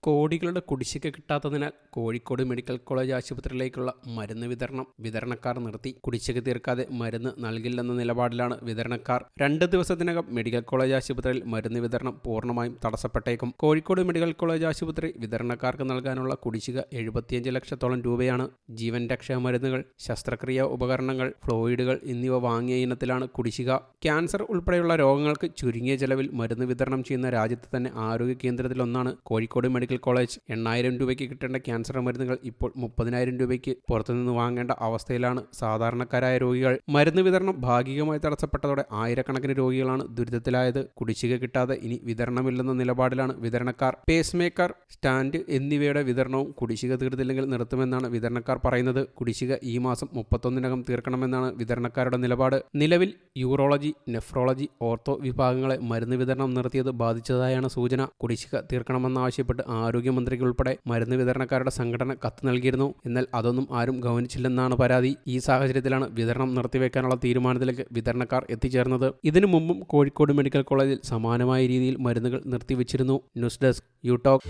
കോടികളുടെ കുടിശ്ശിക കിട്ടാത്തതിനാൽ Kozhikode medical college ആശുപത്രിയിലേക്കുള്ള മരുന്ന് വിതരണക്കാർ നിർത്തി. കുടിശ്ശിക തീർക്കാതെ മരുന്ന് നൽകില്ലെന്ന നിലപാടിലാണ് വിതരണക്കാർ. 2 ദിവസത്തിനകം മെഡിക്കൽ കോളേജ് ആശുപത്രിയിൽ മരുന്ന് വിതരണം പൂർണ്ണമായും തടസ്സപ്പെട്ടേക്കും. കോഴിക്കോട് മെഡിക്കൽ കോളേജ് ആശുപത്രി വിതരണക്കാർക്ക് നൽകാനുള്ള കുടിശ്ശിക 75 ലക്ഷത്തോളം രൂപയാണ്. ജീവൻ രക്ഷാ മരുന്നുകൾ, ശസ്ത്രക്രിയാ ഉപകരണങ്ങൾ, ഫ്ലൂയിഡുകൾ എന്നിവ വാങ്ങിയ ഇനത്തിലാണ് കുടിശ്ശിക. ക്യാൻസർ ഉൾപ്പെടെയുള്ള രോഗങ്ങൾക്ക് ചുരുങ്ങിയ ചെലവിൽ മരുന്ന് വിതരണം ചെയ്യുന്ന രാജ്യത്തെ തന്നെ ആരോഗ്യ കേന്ദ്രത്തിലൊന്നാണ് കോഴിക്കോട് മെഡിക്കൽ കോളേജ്. 8,000 രൂപയ്ക്ക് കിട്ടേണ്ട ക്യാൻസർ മരുന്നുകൾ ഇപ്പോൾ 30,000 രൂപയ്ക്ക് പുറത്തുനിന്ന് വാങ്ങേണ്ട അവസ്ഥയിലാണ് സാധാരണക്കാരായ രോഗികൾ. മരുന്ന് വിതരണം ഭാഗികമായി തടസ്സപ്പെട്ടതോടെ ആയിരക്കണക്കിന് രോഗികളാണ് ദുരിതത്തിലായത്. കുടിശ്ശിക കിട്ടാതെ ഇനി വിതരണമില്ലെന്ന നിലപാടിലാണ് വിതരണക്കാർ. പേസ് മേക്കർ, സ്റ്റാൻഡ് എന്നിവയുടെ വിതരണവും കുടിശ്ശിക തീർത്തില്ലെങ്കിൽ നിർത്തുമെന്നാണ് വിതരണക്കാർ പറയുന്നത്. കുടിശ്ശിക ഈ മാസം 31-നകം തീർക്കണമെന്നാണ് വിതരണക്കാരുടെ നിലപാട്. നിലവിൽ യൂറോളജി, നെഫ്രോളജി, ഓർത്തോ വിഭാഗങ്ങളെ മരുന്ന് വിതരണം നിർത്തിയത് ബാധിച്ചതായാണ് സൂചന. കുടിശ്ശിക തീർക്കണമെന്നാവശ്യപ്പെട്ട് ആരോഗ്യമന്ത്രിക്ക് ഉൾപ്പെടെ മരുന്ന് വിതരണക്കാരുടെ സംഘടന കത്ത് നൽകിയിരുന്നു. എന്നാൽ അതൊന്നും ആരും ഗൗനിച്ചില്ലെന്നാണ് പരാതി. ഈ സാഹചര്യത്തിലാണ് വിതരണം നിർത്തിവെക്കാനുള്ള തീരുമാനത്തിലേക്ക് വിതരണക്കാർ എത്തിച്ചേർന്നത്. ഇതിനു മുമ്പും കോഴിക്കോട് മെഡിക്കൽ കോളേജിൽ സമാനമായ രീതിയിൽ മരുന്നുകൾ നിർത്തിവെച്ചിരുന്നു. News desk യൂടോക്ക്.